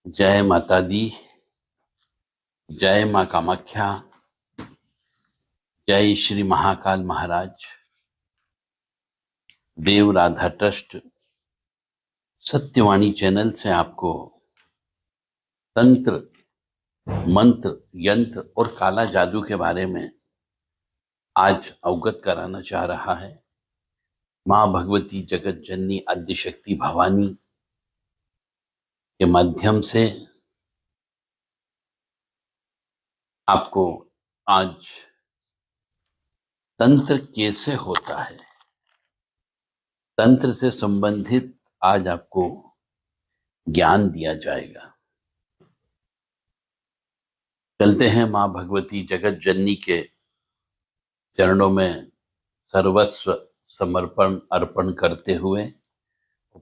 जय माता दी। जय माँ कामाख्या। जय श्री महाकाल महाराज। देव राधा ट्रस्ट सत्यवाणी चैनल से आपको तंत्र, मंत्र, यंत्र और काला जादू के बारे में आज अवगत कराना चाह रहा है। माँ भगवती जगत जननी आद्यशक्ति भवानी के माध्यम से आपको आज तंत्र कैसे होता है, तंत्र से संबंधित आज आपको ज्ञान दिया जाएगा। चलते हैं माँ भगवती जगत जननी के चरणों में सर्वस्व समर्पण अर्पण करते हुए,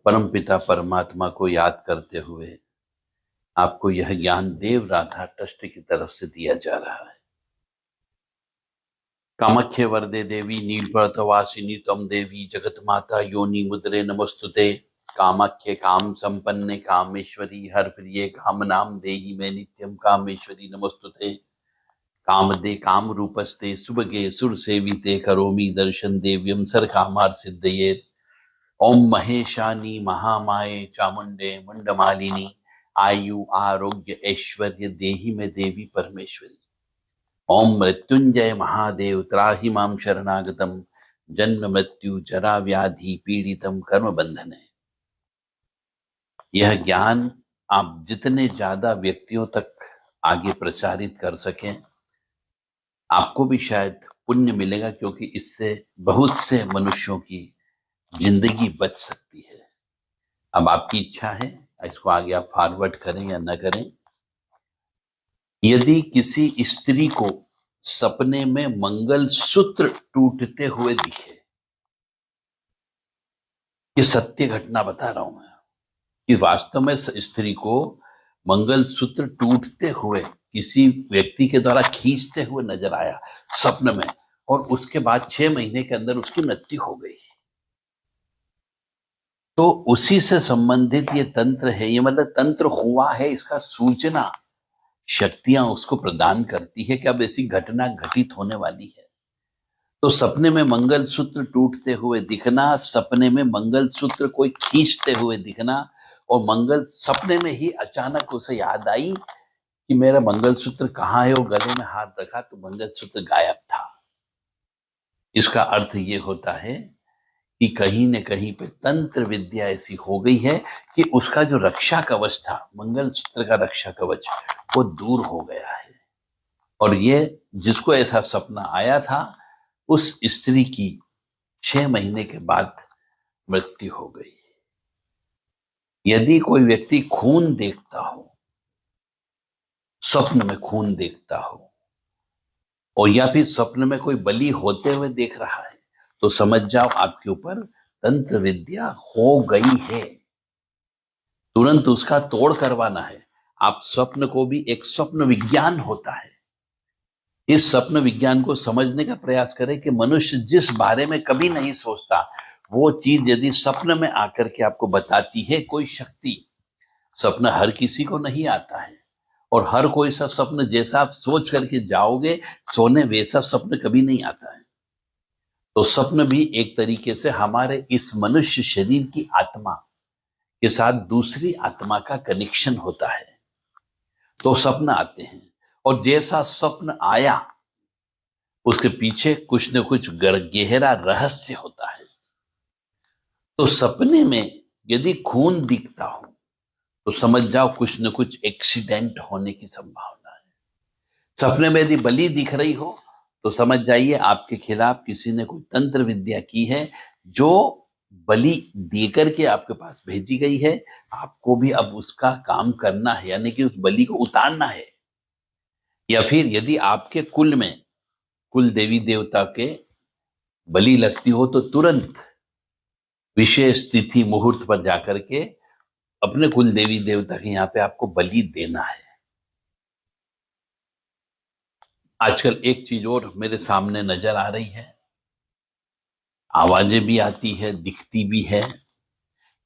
परम पिता परमात्मा को याद करते हुए आपको यह ज्ञान देव राधा ट्रस्ट की तरफ से दिया जा रहा है। कामाख्ये वरदे देवी नीलपर्वतवासिनी तम देवी जगत माता योनि मुद्रे नमस्तुते। कामाख्ये काम संपन्ने कामेश्वरी हर प्रिये काम नाम देहि में नित्यम कामेश्वरी नमस्तुते। कामदे काम रूपस्ते सुभगे सुर सेविते करोमि दर्शन देव्यम सर कामार सिद्धये। ओम महेशानी महामाये चामुंडे मुंडमालिनी आयु आरोग्य ऐश्वर्य देहि में देवी परमेश्वरी। ओम मृत्युंजय महादेव त्राहि माम शरणागतम जन्म मृत्यु जरा व्याधि पीड़ितम कर्म बंधने। यह ज्ञान आप जितने ज्यादा व्यक्तियों तक आगे प्रसारित कर सकें, आपको भी शायद पुण्य मिलेगा, क्योंकि इससे बहुत से मनुष्यों की जिंदगी बच सकती है। अब आपकी इच्छा है, इसको आगे आप फॉरवर्ड करें या न करें। यदि किसी स्त्री को सपने में मंगल सूत्र टूटते हुए दिखे, ये सत्य घटना बता रहा हूं मैं, कि वास्तव में स्त्री को मंगल सूत्र टूटते हुए किसी व्यक्ति के द्वारा खींचते हुए नजर आया सपने में, और उसके बाद 6 महीने के अंदर उसकी मृत्यु हो गई, तो उसी से संबंधित ये तंत्र है। ये मतलब तंत्र हुआ है, इसका सूचना शक्तियां उसको प्रदान करती है कि अब ऐसी घटना घटित होने वाली है। तो सपने में मंगल सूत्र टूटते हुए दिखना, सपने में मंगल सूत्र कोई खींचते हुए दिखना, और मंगल सपने में ही अचानक उसे याद आई कि मेरा मंगलसूत्र कहाँ है, वो गले में हाथ रखा तो मंगलसूत्र गायब था। इसका अर्थ ये होता है कि कहीं न कहीं पे तंत्र विद्या ऐसी हो गई है कि उसका जो रक्षा कवच था, मंगलसूत्र का रक्षा कवच, वो दूर हो गया है। और ये जिसको ऐसा सपना आया था, उस स्त्री की 6 महीने के बाद मृत्यु हो गई। यदि कोई व्यक्ति खून देखता हो, स्वप्न में खून देखता हो, और या फिर स्वप्न में कोई बलि होते हुए देख रहा है, तो समझ जाओ आपके ऊपर तंत्र विद्या हो गई है। तुरंत उसका तोड़ करवाना है। आप स्वप्न को भी, एक स्वप्न विज्ञान होता है, इस स्वप्न विज्ञान को समझने का प्रयास करें कि मनुष्य जिस बारे में कभी नहीं सोचता, वो चीज यदि स्वप्न में आकर के आपको बताती है कोई शक्ति। स्वप्न हर किसी को नहीं आता है, और हर कोई सा स्वप्न जैसा आप सोच करके जाओगे सोने, वैसा स्वप्न कभी नहीं आता है। तो स्वप्न भी एक तरीके से हमारे इस मनुष्य शरीर की आत्मा के साथ दूसरी आत्मा का कनेक्शन होता है, तो स्वप्न आते हैं। और जैसा स्वप्न आया, उसके पीछे कुछ न कुछ गहरा रहस्य होता है। तो सपने में यदि खून दिखता हो, तो समझ जाओ कुछ न कुछ एक्सीडेंट होने की संभावना है। सपने में यदि बलि दिख रही हो, तो समझ जाइए आपके खिलाफ किसी ने कोई तंत्र विद्या की है, जो बलि देकर के आपके पास भेजी गई है। आपको भी अब उसका काम करना है, यानी कि उस बलि को उतारना है। या फिर यदि आपके कुल में कुल देवी देवता के बलि लगती हो, तो तुरंत विशेष तिथि मुहूर्त पर जाकर के अपने कुल देवी देवता के यहाँ पे आपको बलि देना है। आजकल एक चीज और मेरे सामने नजर आ रही है, आवाजें भी आती है, दिखती भी है,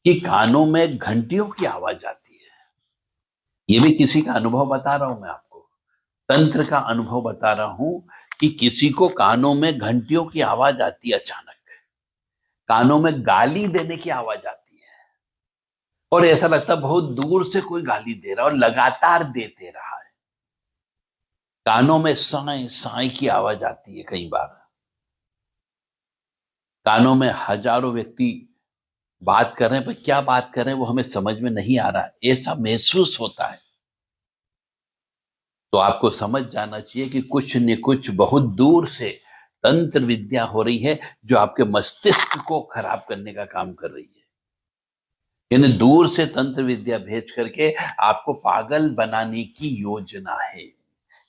कि कानों में घंटियों की आवाज आती है। ये भी किसी का अनुभव बता रहा हूं मैं आपको, तंत्र का अनुभव बता रहा हूं कि किसी को कानों में घंटियों की आवाज आती है, अचानक कानों में गाली देने की आवाज आती है और ऐसा लगता है बहुत दूर से कोई गाली दे रहा है और लगातार देते रहा है। कानों में साए साए की आवाज आती है, कई बार कानों में हजारों व्यक्ति बात कर रहे हैं, पर क्या बात कर रहे हैं वो हमें समझ में नहीं आ रहा, ऐसा महसूस होता है। तो आपको समझ जाना चाहिए कि कुछ न कुछ बहुत दूर से तंत्र विद्या हो रही है जो आपके मस्तिष्क को खराब करने का काम कर रही है। यानी दूर से तंत्र विद्या भेज करके आपको पागल बनाने की योजना है,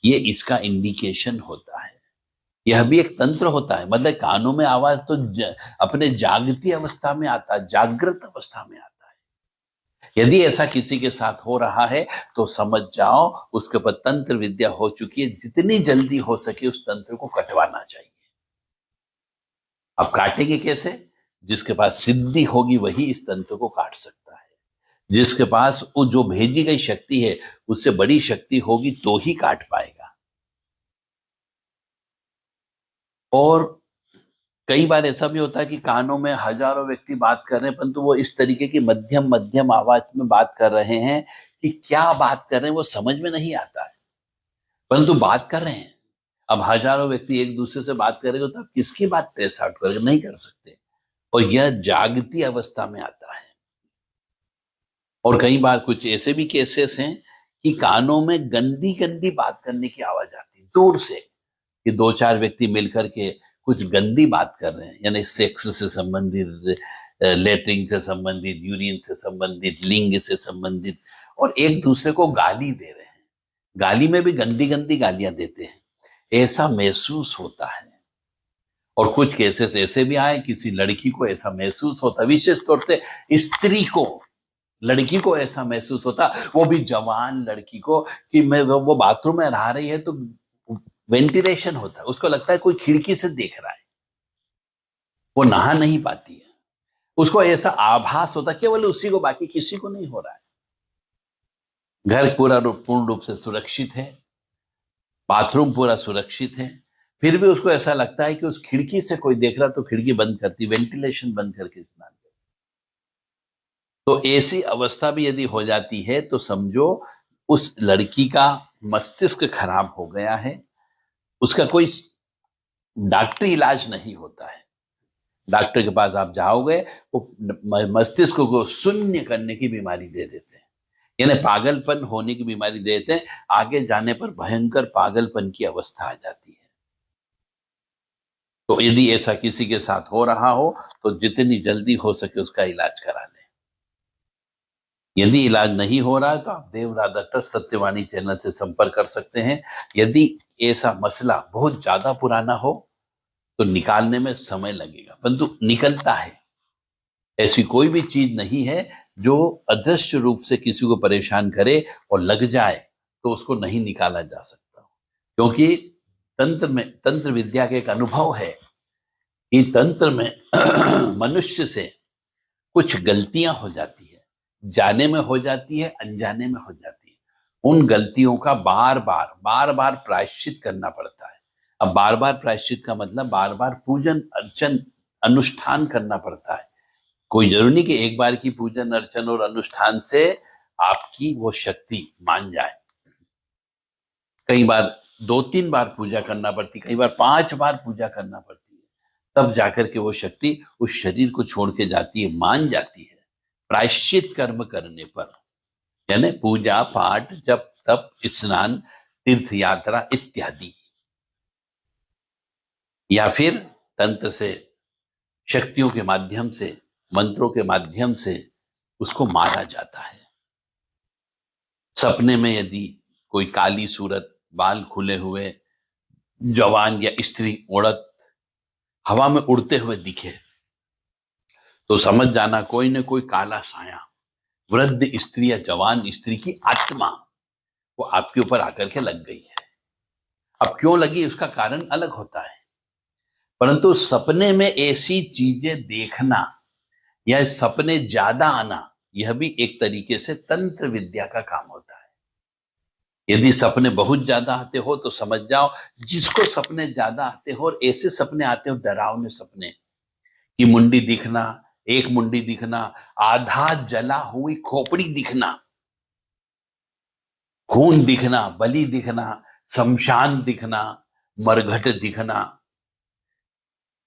ये इसका इंडिकेशन होता है। यह भी एक तंत्र होता है, मतलब कानों में आवाज तो अपने जागती अवस्था में आता है, जागृत अवस्था में आता है। यदि ऐसा किसी के साथ हो रहा है तो समझ जाओ उसके ऊपर तंत्र विद्या हो चुकी है, जितनी जल्दी हो सके उस तंत्र को कटवाना चाहिए। अब काटेंगे कैसे? जिसके पास सिद्धि होगी वही इस तंत्र को काट सकता है। जिसके पास वो जो भेजी गई शक्ति है उससे बड़ी शक्ति होगी तो ही काट पाएगा। और कई बार ऐसा भी होता है कि कानों में हजारों व्यक्ति बात कर रहे हैं परंतु वो इस तरीके की मध्यम मध्यम आवाज में बात कर रहे हैं कि क्या बात कर रहे हैं वो समझ में नहीं आता है, परंतु बात कर रहे हैं। अब हजारों व्यक्ति एक दूसरे से बात करेंगे तो आप किसकी बात ट्रेस आउट करेंगे? नहीं कर सकते। और यह जागती अवस्था में आता है। और कई बार कुछ ऐसे भी केसेस हैं कि कानों में गंदी गंदी बात करने की आवाज आती है दूर से, कि दो चार व्यक्ति मिलकर के कुछ गंदी बात कर रहे हैं, यानी सेक्स से संबंधित, लेटरिन से संबंधित, यूरिन से संबंधित, लिंग से संबंधित, और एक दूसरे को गाली दे रहे हैं। गाली में भी गंदी गंदी गालियां देते हैं, ऐसा महसूस होता है। और कुछ केसेस ऐसे भी आए, किसी लड़की को ऐसा महसूस होता, विशेष तौर से स्त्री को, लड़की को ऐसा महसूस होता, वो भी जवान लड़की को, कि मैं वो बाथरूम में नहा रही है तो वेंटिलेशन होता है, उसको लगता है कोई खिड़की से देख रहा है, वो नहा नहीं पाती है, उसको ऐसा आभास होता केवल उसी को, बाकी किसी को नहीं हो रहा है। घर पूर्ण रूप से सुरक्षित है, बाथरूम पूरा सुरक्षित है, फिर भी उसको ऐसा लगता है कि उस खिड़की से कोई देख रहा तो खिड़की बंद करती, वेंटिलेशन बंद करके स्नान करती। तो ऐसी अवस्था भी यदि हो जाती है तो समझो उस लड़की का मस्तिष्क खराब हो गया है, उसका कोई डॉक्टरी इलाज नहीं होता है। डॉक्टर के पास आप जाओगे वो मस्तिष्क को शून्य करने की बीमारी दे देते हैं, यानी पागलपन होने की बीमारी दे देते हैं। आगे जाने पर भयंकर पागलपन की अवस्था आ जाती है। तो यदि ऐसा किसी के साथ हो रहा हो तो जितनी जल्दी हो सके उसका इलाज करा लें। यदि इलाज नहीं हो रहा है तो आप देव राधा ट्रस्ट सत्यवाणी चैनल से संपर्क कर सकते हैं। यदि ऐसा मसला बहुत ज्यादा पुराना हो तो निकालने में समय लगेगा, परंतु निकलता है। ऐसी कोई भी चीज नहीं है जो अदृश्य रूप से किसी को परेशान करे और लग जाए तो उसको नहीं निकाला जा सकता, क्योंकि तंत्र विद्या का एक अनुभव है कि तंत्र में मनुष्य से कुछ गलतियां हो जाती है, जाने में हो जाती है, अनजाने में हो जाती है। उन गलतियों का बार बार प्रायश्चित करना पड़ता है। अब बार बार प्रायश्चित का मतलब बार बार पूजन अर्चन अनुष्ठान करना पड़ता है। कोई जरूरी नहीं कि एक बार की पूजन अर्चन और अनुष्ठान से आपकी वो शक्ति मान जाए। कई बार 2-3 बार पूजा करना पड़ती, कई बार 5 बार पूजा करना पड़ती है, तब जाकर के वो शक्ति उस शरीर को छोड़ के जाती है, मान जाती है। प्रायश्चित कर्म करने पर, यानी पूजा पाठ, जप तप, स्नान, तीर्थ यात्रा इत्यादि, या फिर तंत्र से, शक्तियों के माध्यम से, मंत्रों के माध्यम से उसको मारा जाता है। सपने में यदि कोई काली सूरत, बाल खुले हुए जवान या स्त्री औरत हवा में उड़ते हुए दिखे तो समझ जाना कोई न कोई काला साया, वृद्ध स्त्री या जवान स्त्री की आत्मा वो आपके ऊपर आकर के लग गई है। अब क्यों लगी उसका कारण अलग होता है, परंतु सपने में ऐसी चीजें देखना या सपने ज्यादा आना, यह भी एक तरीके से तंत्र विद्या का काम होता है। यदि सपने बहुत ज्यादा आते हो तो समझ जाओ जिसको सपने ज्यादा आते हो और ऐसे सपने आते हो डरावने सपने कि मुंडी दिखना, एक मुंडी दिखना, आधा जला हुई खोपड़ी दिखना, खून दिखना, बलि दिखना, शमशान दिखना, मरघट दिखना,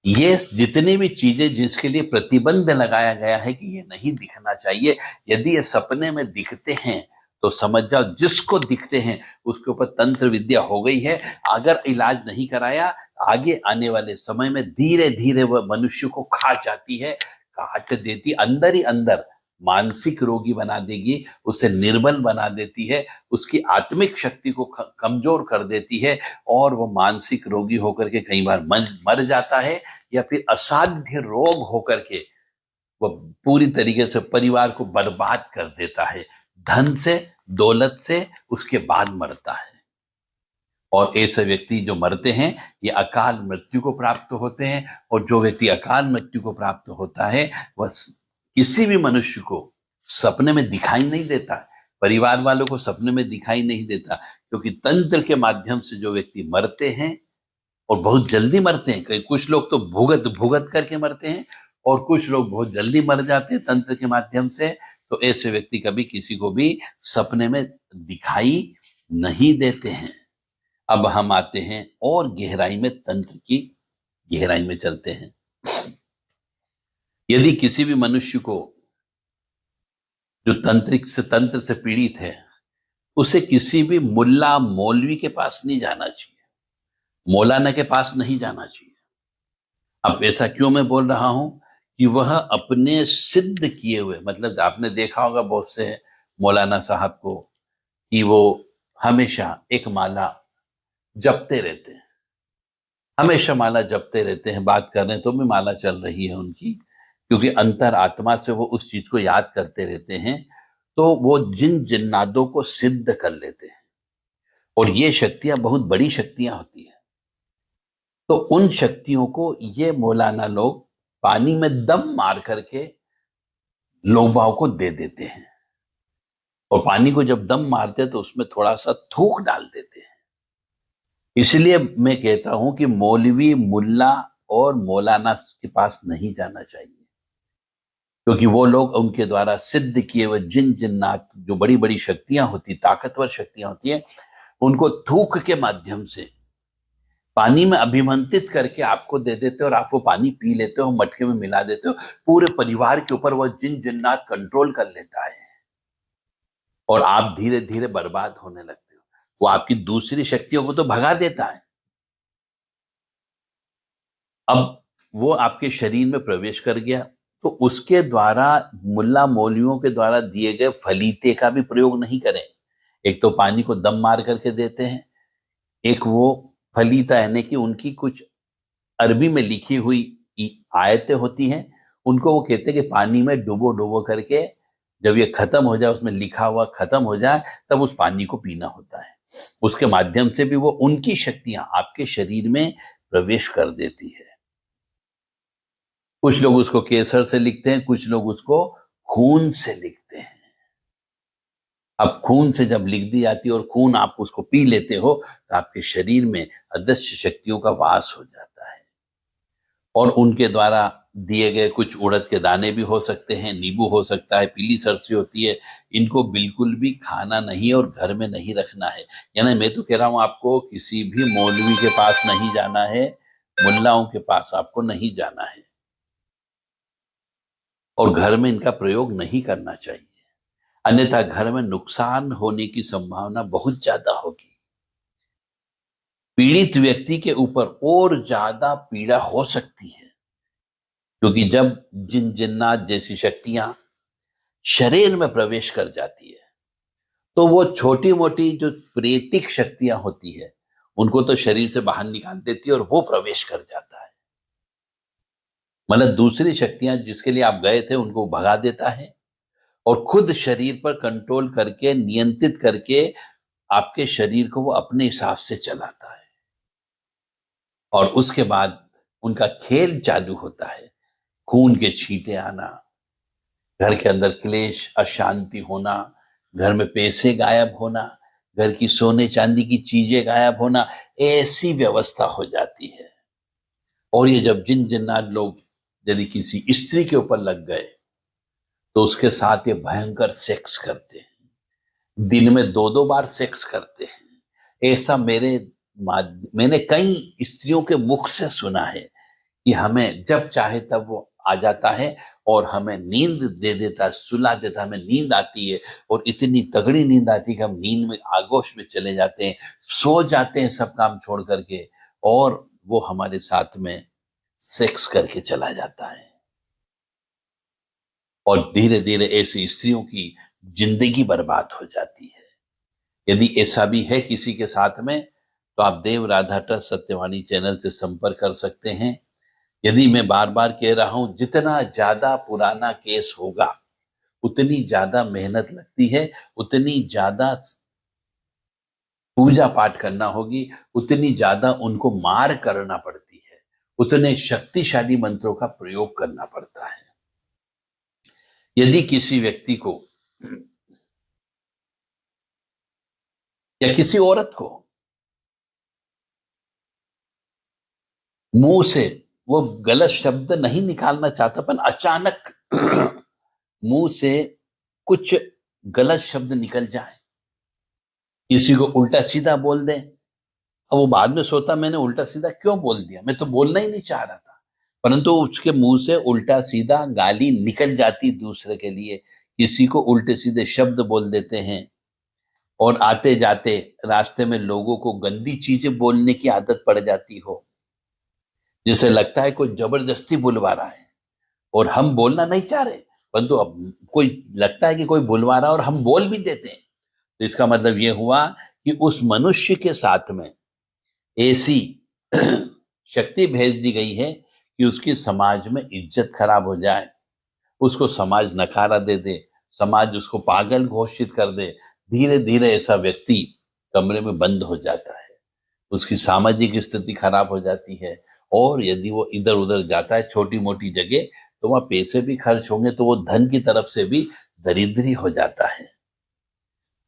ये जितनी भी चीजें जिसके लिए प्रतिबंध लगाया गया है कि ये नहीं दिखना चाहिए, यदि ये सपने में दिखते हैं तो समझ जाओ जिसको दिखते हैं उसके ऊपर तंत्र विद्या हो गई है। अगर इलाज नहीं कराया, आगे आने वाले समय में धीरे धीरे वह मनुष्य को खा जाती है, काट देती, अंदर ही अंदर मानसिक रोगी बना देगी, उसे निर्बल बना देती है, उसकी आत्मिक शक्ति को कमजोर कर देती है, और वो मानसिक रोगी होकर के कई बार मर जाता है, या फिर असाध्य रोग होकर के वो पूरी तरीके से परिवार को बर्बाद कर देता है, धन से, दौलत से, उसके बाद मरता है। और ऐसे व्यक्ति जो मरते हैं ये अकाल मृत्यु को प्राप्त होते हैं, और जो व्यक्ति अकाल मृत्यु को प्राप्त होता है वह किसी भी मनुष्य को सपने में दिखाई नहीं देता, परिवार वालों को सपने में दिखाई नहीं देता, क्योंकि तंत्र के माध्यम से जो व्यक्ति मरते हैं और बहुत जल्दी मरते हैं, कई कुछ लोग तो भुगत भुगत करके मरते हैं और कुछ लोग बहुत जल्दी मर जाते हैं तंत्र के माध्यम से, तो ऐसे व्यक्ति कभी किसी को भी सपने में दिखाई नहीं देते हैं। अब हम आते हैं और गहराई में, तंत्र की गहराई में चलते हैं। यदि किसी भी मनुष्य को जो तंत्र से पीड़ित है, उसे किसी भी मुल्ला मौलवी के पास नहीं जाना चाहिए, मौलाना के पास नहीं जाना चाहिए। अब ऐसा क्यों मैं बोल रहा हूं कि वह अपने सिद्ध किए हुए, मतलब आपने देखा होगा बहुत से मौलाना साहब को कि वो हमेशा एक माला जपते रहते हैं, हमेशा माला जपते रहते हैं, बात कर रहे हैं तो भी माला चल रही है उनकी, क्योंकि अंतर आत्मा से वो उस चीज को याद करते रहते हैं, तो वो जिन जिन्नादों को सिद्ध कर लेते हैं, और ये शक्तियां बहुत बड़ी शक्तियां होती हैं। तो उन शक्तियों को ये मौलाना लोग पानी में दम मार करके लोगों को दे देते हैं, और पानी को जब दम मारते हैं तो उसमें थोड़ा सा थूक डाल देते हैं। इसलिए मैं कहता हूं कि मौलवी, मुल्ला और मौलाना के पास नहीं जाना चाहिए, क्योंकि वो लोग उनके द्वारा सिद्ध किए हुए जिन जिन्नात, जो बड़ी बड़ी शक्तियां होती, ताकतवर शक्तियां होती हैं, उनको थूक के माध्यम से पानी में अभिमंत्रित करके आपको दे देते हो, और आप वो पानी पी लेते हो, मटके में मिला देते हो, पूरे परिवार के ऊपर वो जिन जिन्नात कंट्रोल कर लेता है, और आप धीरे धीरे बर्बाद होने लगते हो। वो आपकी दूसरी शक्तियों को तो भगा देता है। अब वो आपके शरीर में प्रवेश कर गया, तो उसके द्वारा, मुल्ला मौलवियों के द्वारा दिए गए फलीते का भी प्रयोग नहीं करें। एक तो पानी को दम मार करके देते हैं, एक वो फलीता यानी कि उनकी कुछ अरबी में लिखी हुई आयतें होती हैं, उनको वो कहते हैं कि पानी में डुबो डुबो करके जब ये खत्म हो जाए, उसमें लिखा हुआ खत्म हो जाए, तब उस पानी को पीना होता है। उसके माध्यम से भी वो उनकी शक्तियां आपके शरीर में प्रवेश कर देती है। कुछ लोग उसको केसर से लिखते हैं, कुछ लोग उसको खून से लिखते हैं। अब खून से जब लिख दी जाती है और खून आप उसको पी लेते हो, तो आपके शरीर में अदृश्य शक्तियों का वास हो जाता है। और उनके द्वारा दिए गए कुछ उड़द के दाने भी हो सकते हैं, नींबू हो सकता है, पीली सरसों होती है, इनको बिल्कुल भी खाना नहीं और घर में नहीं रखना है। यानी मैं तो कह रहा हूं आपको किसी भी मौलवी के पास नहीं जाना है, मुल्लाओं के पास आपको नहीं जाना है, और घर में इनका प्रयोग नहीं करना चाहिए, अन्यथा घर में नुकसान होने की संभावना बहुत ज्यादा होगी। पीड़ित व्यक्ति के ऊपर और ज्यादा पीड़ा हो सकती है, क्योंकि जब जिन जिन्नात जैसी शक्तियां शरीर में प्रवेश कर जाती है, तो वो छोटी मोटी जो प्रेतिक शक्तियां होती है उनको तो शरीर से बाहर निकाल देती है, और वो प्रवेश कर जाता है। मतलब दूसरी शक्तियां जिसके लिए आप गए थे उनको भगा देता है, और खुद शरीर पर कंट्रोल करके, नियंत्रित करके आपके शरीर को वो अपने हिसाब से चलाता है। और उसके बाद उनका खेल चालू होता है, खून के छींटे आना, घर के अंदर क्लेश, अशांति होना, घर में पैसे गायब होना, घर की सोने चांदी की चीजें गायब होना, ऐसी व्यवस्था हो जाती है। और ये जब जिन जिन्नात लोग यदि किसी स्त्री के ऊपर लग गए तो उसके साथ ये भयंकर सेक्स करते हैं, दिन में 2-2 बार सेक्स करते हैं। ऐसा मैंने कई स्त्रियों के मुख से सुना है कि हमें जब चाहे तब वो आ जाता है और हमें नींद दे देता है, सुला देता है, हमें नींद आती है और इतनी तगड़ी नींद आती है कि हम नींद में आगोश में चले जाते हैं, सो जाते हैं सब काम छोड़ करके, और वो हमारे साथ में सेक्स करके चला जाता है। और धीरे धीरे ऐसी स्त्रियों की जिंदगी बर्बाद हो जाती है। यदि ऐसा भी है किसी के साथ में तो आप देव राधा ट्रस्ट सत्यवाणी चैनल से संपर्क कर सकते हैं। यदि मैं बार बार कह रहा हूं, जितना ज्यादा पुराना केस होगा उतनी ज्यादा मेहनत लगती है, उतनी ज्यादा पूजा पाठ करना होगी, उतनी ज्यादा उनको मार करना पड़ती है, उतने शक्तिशाली मंत्रों का प्रयोग करना पड़ता है। यदि किसी व्यक्ति को या किसी औरत को मुंह से वो गलत शब्द नहीं निकालना चाहता, पर अचानक मुंह से कुछ गलत शब्द निकल जाए, किसी को उल्टा सीधा बोल दे, अब वो बाद में सोचता मैंने उल्टा सीधा क्यों बोल दिया, मैं तो बोलना ही नहीं चाह रहा था, परंतु उसके मुंह से उल्टा सीधा गाली निकल जाती दूसरे के लिए। किसी को उल्टे सीधे शब्द बोल देते हैं और आते जाते रास्ते में लोगों को गंदी चीजें बोलने की आदत पड़ जाती हो, जिसे लगता है कोई जबरदस्ती बुलवा रहा है और हम बोलना नहीं चाह रहे, परंतु अब कोई लगता है कि कोई बुलवा रहा है और हम बोल भी देते हैं। तो इसका मतलब यह हुआ कि उस मनुष्य के साथ में ऐसी शक्ति भेज दी गई है कि उसकी समाज में इज्जत खराब हो जाए, उसको समाज नकारा दे दे, समाज उसको पागल घोषित कर दे। धीरे धीरे ऐसा व्यक्ति कमरे में बंद हो जाता है, उसकी सामाजिक स्थिति खराब हो जाती है, और यदि वो इधर उधर जाता है छोटी मोटी जगह तो वहां पैसे भी खर्च होंगे तो वो धन की तरफ से भी दरिद्री हो जाता है।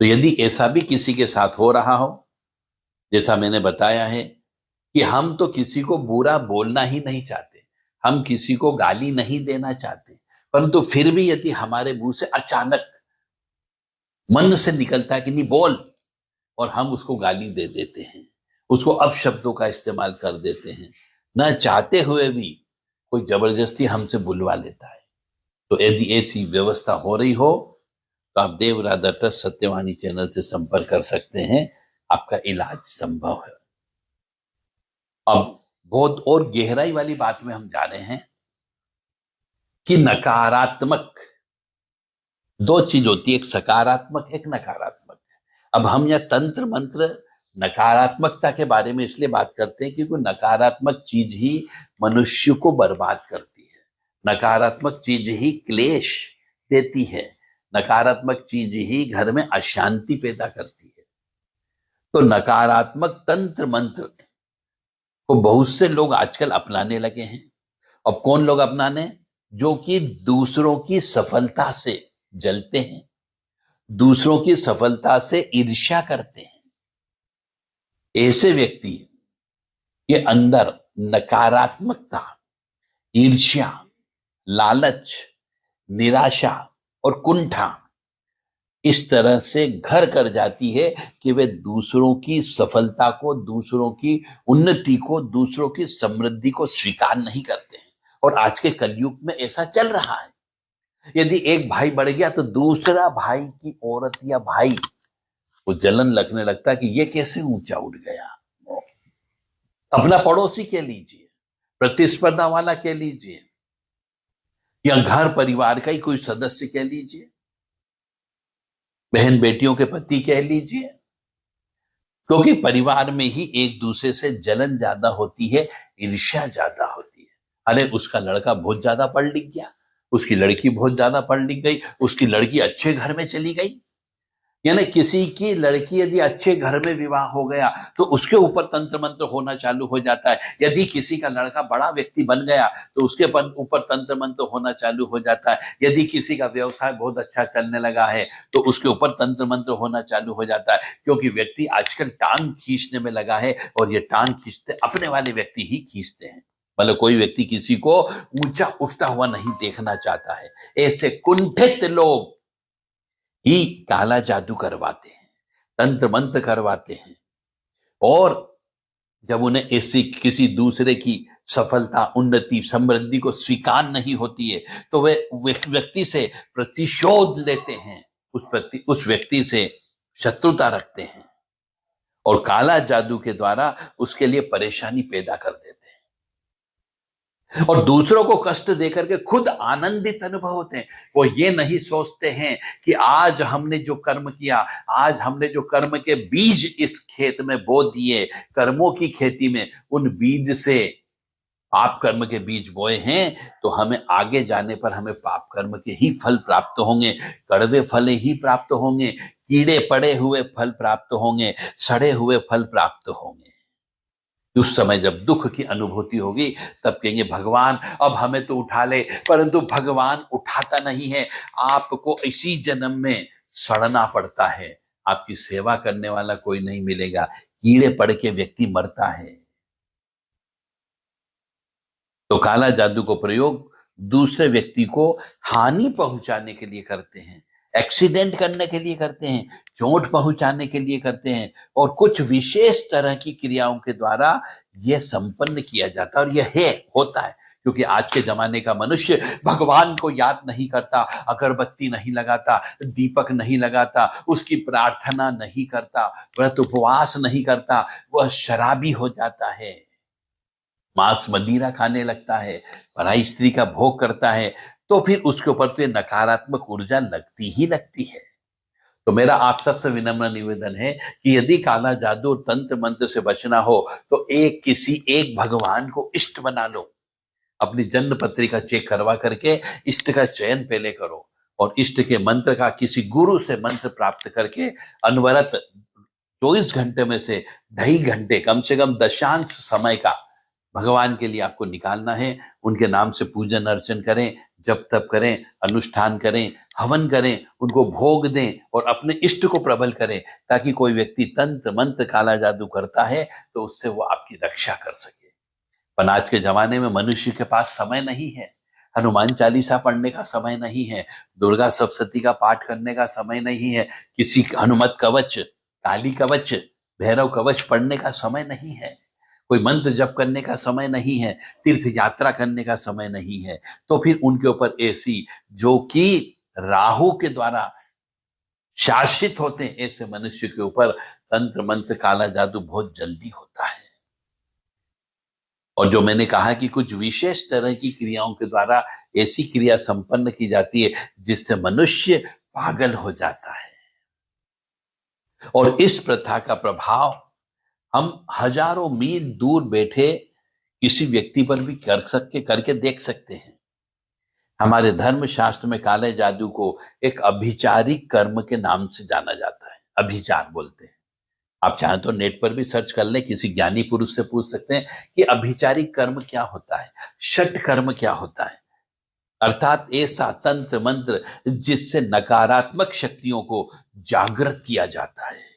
तो यदि ऐसा भी किसी के साथ हो रहा हो, जैसा मैंने बताया है कि हम तो किसी को बुरा बोलना ही नहीं चाहते, हम किसी को गाली नहीं देना चाहते, परंतु फिर भी यदि हमारे मुंह से अचानक मन से निकलता है कि नहीं बोल, और हम उसको गाली दे देते हैं, उसको अपशब्दों का इस्तेमाल कर देते हैं, न चाहते हुए भी कोई जबरदस्ती हमसे बुलवा लेता है, तो यदि ऐसी व्यवस्था हो रही हो तो आप देव राधा ट्रस्ट सत्यवाणी चैनल से संपर्क कर सकते हैं, आपका इलाज संभव है। अब बहुत और गहराई वाली बात में हम जा रहे हैं कि नकारात्मक दो चीज होती है, एक सकारात्मक एक नकारात्मक। अब हम यह तंत्र मंत्र नकारात्मकता के बारे में इसलिए बात करते हैं क्योंकि नकारात्मक चीज ही मनुष्य को बर्बाद करती है, नकारात्मक चीज ही क्लेश देती है, नकारात्मक चीज ही घर में अशांति पैदा करती है। तो नकारात्मक तंत्र मंत्र को बहुत से लोग आजकल अपनाने लगे हैं। अब कौन लोग अपनाने? जो कि दूसरों की सफलता से जलते हैं, दूसरों की सफलता से ईर्ष्या करते हैं। ऐसे व्यक्ति के अंदर नकारात्मकता, ईर्ष्या, लालच, निराशा और कुंठा इस तरह से घर कर जाती है कि वे दूसरों की सफलता को, दूसरों की उन्नति को, दूसरों की समृद्धि को स्वीकार नहीं करते हैं। और आज के कलयुग में ऐसा चल रहा है, यदि एक भाई बढ़ गया तो दूसरा भाई की औरत या भाई को जलन लगने लगता है कि ये कैसे ऊंचा उठ गया। अपना पड़ोसी कह लीजिए, प्रतिस्पर्धा वाला कह लीजिए, या घर परिवार का ही कोई सदस्य कह लीजिए, बहन बेटियों के पति कह लीजिए, क्योंकि परिवार में ही एक दूसरे से जलन ज्यादा होती है, ईर्ष्या ज्यादा होती है। अरे उसका लड़का बहुत ज्यादा पढ़ लिख गया, उसकी लड़की बहुत ज्यादा पढ़ लिख गई, उसकी लड़की अच्छे घर में चली गई, यानी किसी की लड़की यदि अच्छे घर में विवाह हो गया तो उसके ऊपर तंत्र मंत्र होना चालू हो जाता है। यदि किसी का लड़का बड़ा व्यक्ति बन गया तो उसके ऊपर तंत्र मंत्र होना चालू हो जाता है। यदि किसी का व्यवसाय बहुत अच्छा चलने लगा है तो उसके ऊपर तंत्र मंत्र होना चालू हो जाता है, क्योंकि व्यक्ति आजकल टांग खींचने में लगा है और ये टांग खींचते अपने वाले व्यक्ति ही खींचते हैं। मतलब कोई व्यक्ति किसी को ऊंचा उठता हुआ नहीं देखना चाहता है। ऐसे कुंठित लोग ही काला जादू करवाते हैं, तंत्र मंत्र करवाते हैं। और जब उन्हें ऐसी किसी दूसरे की सफलता, उन्नति, समृद्धि को स्वीकार नहीं होती है तो वे व्यक्ति से प्रतिशोध लेते हैं, उस व्यक्ति से शत्रुता रखते हैं और काला जादू के द्वारा उसके लिए परेशानी पैदा कर देते हैं और दूसरों को कष्ट देकर के खुद आनंदित अनुभव होते हैं। वो ये नहीं सोचते हैं कि आज हमने जो कर्म किया, आज हमने जो कर्म के बीज इस खेत में बो दिए, कर्मों की खेती में उन बीज से पाप कर्म के बीज बोए हैं तो हमें आगे जाने पर हमें पाप कर्म के ही फल प्राप्त होंगे, कड़वे फल ही प्राप्त होंगे, कीड़े पड़े हुए फल प्राप्त होंगे, सड़े हुए फल प्राप्त होंगे। उस समय जब दुख की अनुभूति होगी तब कहेंगे भगवान अब हमें तो उठा ले, परंतु भगवान उठाता नहीं है। आपको इसी जन्म में सड़ना पड़ता है, आपकी सेवा करने वाला कोई नहीं मिलेगा, कीड़े पड़ के व्यक्ति मरता है। तो काला जादू को प्रयोग दूसरे व्यक्ति को हानि पहुंचाने के लिए करते हैं, एक्सीडेंट करने के लिए करते हैं, चोट पहुंचाने के लिए करते हैं और कुछ विशेष तरह की क्रियाओं के द्वारा यह संपन्न किया जाता है। और यह होता है क्योंकि आज के जमाने का मनुष्य भगवान को याद नहीं करता, अगरबत्ती नहीं लगाता, दीपक नहीं लगाता, उसकी प्रार्थना नहीं करता, व्रत उपवास नहीं करता, वह शराबी हो जाता है, मांस मदिरा खाने लगता है, पराई स्त्री का भोग करता है, तो फिर उसके ऊपर तो ये नकारात्मक ऊर्जा लगती ही लगती है। तो मेरा आप सबसे विनम्र निवेदन है कि यदि काला जादू और तंत्र मंत्र से बचना हो तो किसी एक भगवान को इष्ट बना लो, अपनी जन्म पत्रिका चेक करवा करके इष्ट का चयन पहले करो और इष्ट के मंत्र का किसी गुरु से मंत्र प्राप्त करके अनवरत 24 घंटे में से 2.5 घंटे कम से कम दशांश समय का भगवान के लिए आपको निकालना है। उनके नाम से पूजन अर्चन करें, जप तप करें, अनुष्ठान करें, हवन करें, उनको भोग दें और अपने इष्ट को प्रबल करें ताकि कोई व्यक्ति तंत्र मंत्र काला जादू करता है तो उससे वो आपकी रक्षा कर सके। पर आज के जमाने में मनुष्य के पास समय नहीं है, हनुमान चालीसा पढ़ने का समय नहीं है, दुर्गा सप्तशती का पाठ करने का समय नहीं है, किसी हनुमत कवच, काली कवच, भैरव कवच पढ़ने का समय नहीं है, कोई मंत्र जप करने का समय नहीं है, तीर्थ यात्रा करने का समय नहीं है। तो फिर उनके ऊपर ऐसी जो कि राहु के द्वारा शासित होते हैं ऐसे मनुष्य के ऊपर तंत्र मंत्र काला जादू बहुत जल्दी होता है। और जो मैंने कहा कि कुछ विशेष तरह की क्रियाओं के द्वारा ऐसी क्रिया संपन्न की जाती है जिससे मनुष्य पागल हो जाता है। और इस प्रथा का प्रभाव हम हजारों मील दूर बैठे किसी व्यक्ति पर भी करके देख सकते हैं। हमारे धर्म शास्त्र में काले जादू को एक अभिचारिक कर्म के नाम से जाना जाता है, अभिचार बोलते हैं। आप चाहें तो नेट पर भी सर्च कर लें, किसी ज्ञानी पुरुष से पूछ सकते हैं कि अभिचारिक कर्म क्या होता है, षट कर्म क्या होता है। अर्थात ऐसा तंत्र मंत्र जिससे नकारात्मक शक्तियों को जागृत किया जाता है।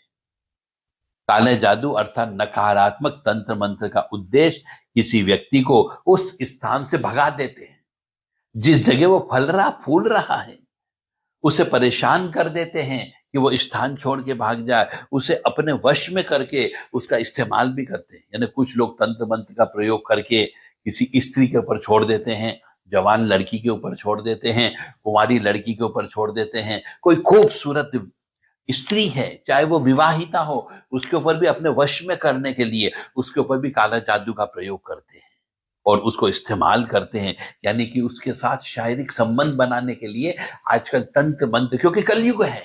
काले जादू अर्थात नकारात्मक तंत्र मंत्र का उद्देश्य किसी व्यक्ति को उस स्थान से भगा देते हैं जिस जगह वो फल रहा फूल रहा है, उसे परेशान कर देते हैं कि वो स्थान छोड़ के भाग जाए, उसे अपने वश में करके उसका इस्तेमाल भी करते हैं। यानी कुछ लोग तंत्र मंत्र का प्रयोग करके किसी स्त्री के ऊपर छोड़ देते हैं, जवान लड़की के ऊपर छोड़ देते हैं, कुंवारी लड़की के ऊपर छोड़ देते हैं, कोई खूबसूरत स्त्री है चाहे वो विवाहिता हो उसके ऊपर भी अपने वश में करने के लिए उसके ऊपर भी काला जादू का प्रयोग करते हैं और उसको इस्तेमाल करते हैं। यानी कि उसके साथ शारीरिक संबंध बनाने के लिए आजकल तंत्र मंत्र, क्योंकि कलयुग है,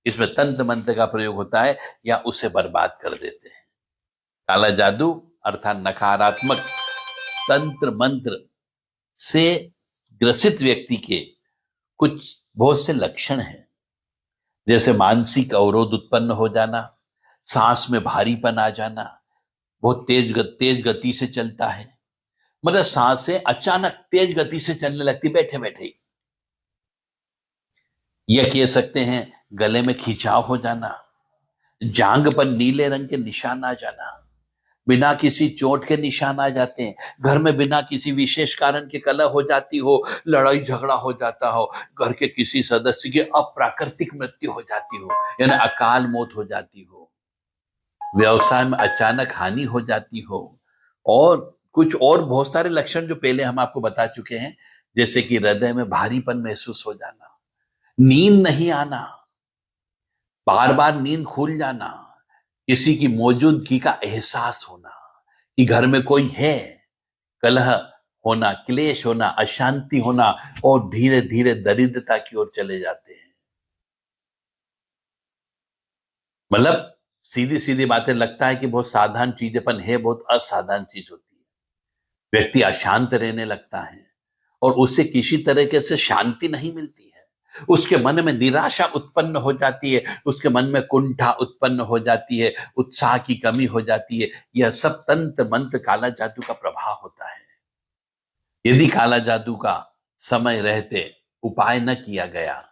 इसमें तंत्र मंत्र का प्रयोग होता है या उसे बर्बाद कर देते हैं। काला जादू अर्थात नकारात्मक तंत्र मंत्र से ग्रसित व्यक्ति के कुछ बहुत से लक्षण हैं। जैसे मानसिक अवरोध उत्पन्न हो जाना, सांस में भारीपन आ जाना, बहुत तेज गति से चलता है, मतलब सांसें अचानक तेज गति से चलने लगती बैठे बैठे ही। यह कह सकते हैं गले में खिंचाव हो जाना, जांग पर नीले रंग के निशान आ जाना, बिना किसी चोट के निशान आ जाते हैं, घर में बिना किसी विशेष कारण के कलह हो जाती हो, लड़ाई झगड़ा हो जाता हो, घर के किसी सदस्य की अप्राकृतिक मृत्यु हो जाती हो, यानी अकाल मौत हो जाती हो, व्यवसाय में अचानक हानि हो जाती हो, और कुछ और बहुत सारे लक्षण जो पहले हम आपको बता चुके हैं, जैसे कि हृदय में भारीपन महसूस हो जाना, नींद नहीं आना, बार बार नींद खुल जाना, किसी की मौजूदगी का एहसास होना कि घर में कोई है, कलह होना, क्लेश होना, अशांति होना, और धीरे धीरे दरिद्रता की ओर चले जाते हैं। मतलब सीधी सीधी बातें लगता है कि बहुत साधारण चीजें, पर है बहुत असाधारण चीज होती है। व्यक्ति अशांत रहने लगता है और उसे किसी तरीके से शांति नहीं मिलती है, उसके मन में निराशा उत्पन्न हो जाती है, उसके मन में कुंठा उत्पन्न हो जाती है, उत्साह की कमी हो जाती है। यह सब तंत्र मंत्र काला जादू का प्रभाव होता है। यदि काला जादू का समय रहते उपाय न किया गया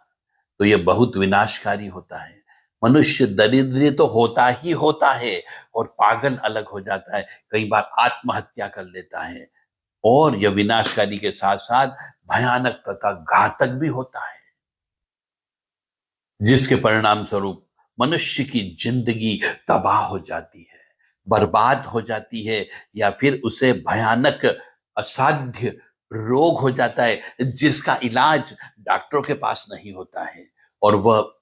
तो यह बहुत विनाशकारी होता है। मनुष्य दरिद्र तो होता ही होता है, और पागल अलग हो जाता है, कई बार आत्महत्या कर लेता है, और यह विनाशकारी के साथ साथ भयानक तथा घातक भी होता है, जिसके परिणाम स्वरूप मनुष्य की जिंदगी तबाह हो जाती है, बर्बाद हो जाती है, या फिर उसे भयानक असाध्य रोग हो जाता है जिसका इलाज डॉक्टरों के पास नहीं होता है, और वह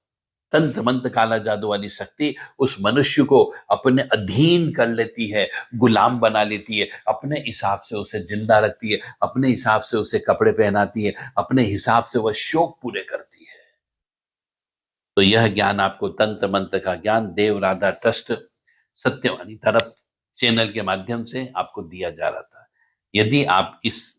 तंत्र मंत्र काला जादू वाली शक्ति उस मनुष्य को अपने अधीन कर लेती है, गुलाम बना लेती है, अपने हिसाब से उसे जिंदा रखती है, अपने हिसाब से उसे कपड़े पहनाती है, अपने हिसाब से वह शौक पूरे करती है। तो यह ज्ञान आपको, तंत्र मंत्र का ज्ञान, देव राधा ट्रस्ट सत्यवाणी तरफ चैनल के माध्यम से आपको दिया जा रहा था। यदि आप इस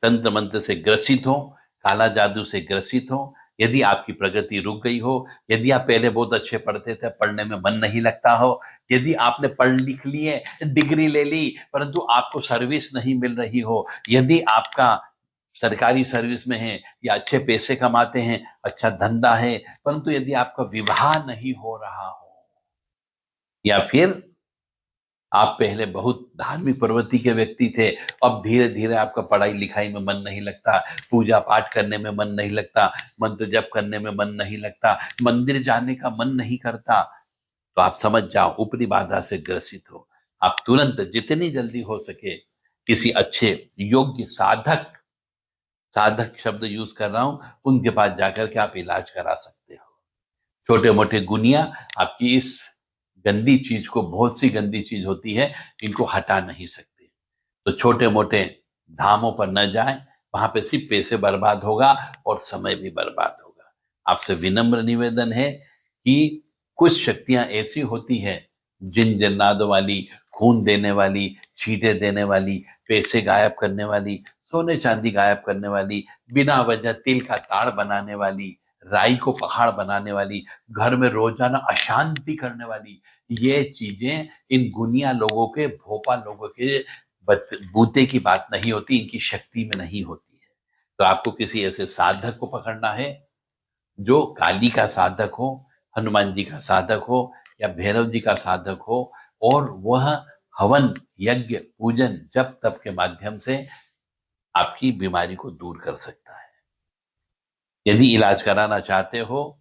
तंत्र मंत्र से ग्रसित हो, काला जादू से ग्रसित हो, यदि आपकी प्रगति रुक गई हो, यदि आप पहले बहुत अच्छे पढ़ते थे, पढ़ने में मन नहीं लगता हो, यदि आपने पढ़ लिख लिए, डिग्री ले ली, परंतु आपको सर्विस नहीं मिल रही हो, यदि आपका सरकारी सर्विस में है या अच्छे पैसे कमाते हैं, अच्छा धंधा है, परंतु यदि आपका विवाह नहीं हो रहा हो, या फिर आप पहले बहुत धार्मिक प्रवृत्ति के व्यक्ति थे, अब धीरे धीरे आपका पढ़ाई लिखाई में मन नहीं लगता, पूजा पाठ करने में मन नहीं लगता, मंत्र जप करने में मन नहीं लगता, मंदिर जाने का मन नहीं करता, तो आप समझ जाओ ऊपरी बाधा से ग्रसित हो। आप तुरंत जितनी जल्दी हो सके किसी अच्छे योग्य साधक, साधक शब्द यूज कर रहा हूं, उनके पास जाकर के आप इलाज करा सकते हो। छोटे मोटे गुनिया आपकी इस गंदी चीज को, बहुत सी गंदी चीज होती है, इनको हटा नहीं सकते। तो छोटे मोटे धामों पर न जाएं, वहां पे सिर्फ पैसे बर्बाद होगा और समय भी बर्बाद होगा। आपसे विनम्र निवेदन है कि कुछ शक्तियां ऐसी होती हैं, जिन जन्नादों वाली, खून देने वाली, चीटे देने वाली, पैसे गायब करने वाली, सोने चांदी गायब करने वाली, बिना वजह तिल का ताड़ बनाने वाली, राई को पहाड़ बनाने वाली, घर में रोजाना अशांति करने वाली, ये चीजें इन गुनिया लोगों के, भोपा लोगों के बूते की बात नहीं होती, इनकी शक्ति में नहीं होती है। तो आपको किसी ऐसे साधक को पकड़ना है जो काली का साधक हो, हनुमान जी का साधक हो, या भैरव जी का साधक हो, और वह हवन यज्ञ पूजन जप तप के माध्यम से आपकी बीमारी को दूर कर सकता है। यदि इलाज कराना चाहते हो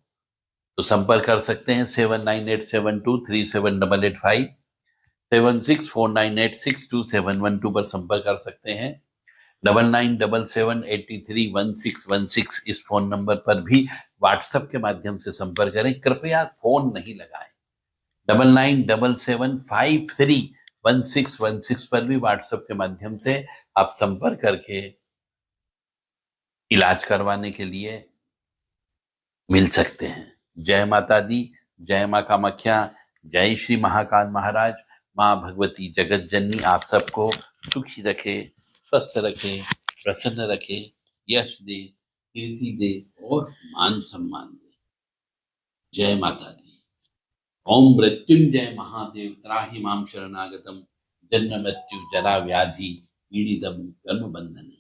तो संपर्क कर सकते हैं 7987237885, 7649862712 पर संपर्क कर सकते हैं। 9977831616 इस फोन नंबर पर भी व्हाट्सएप के माध्यम से संपर्क करें, कृपया फोन नहीं लगाएं। 9977531616 पर भी व्हाट्सएप के माध्यम से आप संपर्क करके इलाज करवाने के लिए मिल सकते हैं। जय माता दी, जय माँ कामाख्या, जय श्री महाकाल महाराज। माँ भगवती जगत जननी आप सबको सुखी रखे, स्वस्थ रखे, प्रसन्न रखे, यश दे, कीर्ति दे और मान सम्मान दे। जय माता दी। ओम मृत्युंजय महादेव त्राहि माम शरणागतम जन्म मृत्यु जरा व्याधि पीड़ितम कर्म बंधन।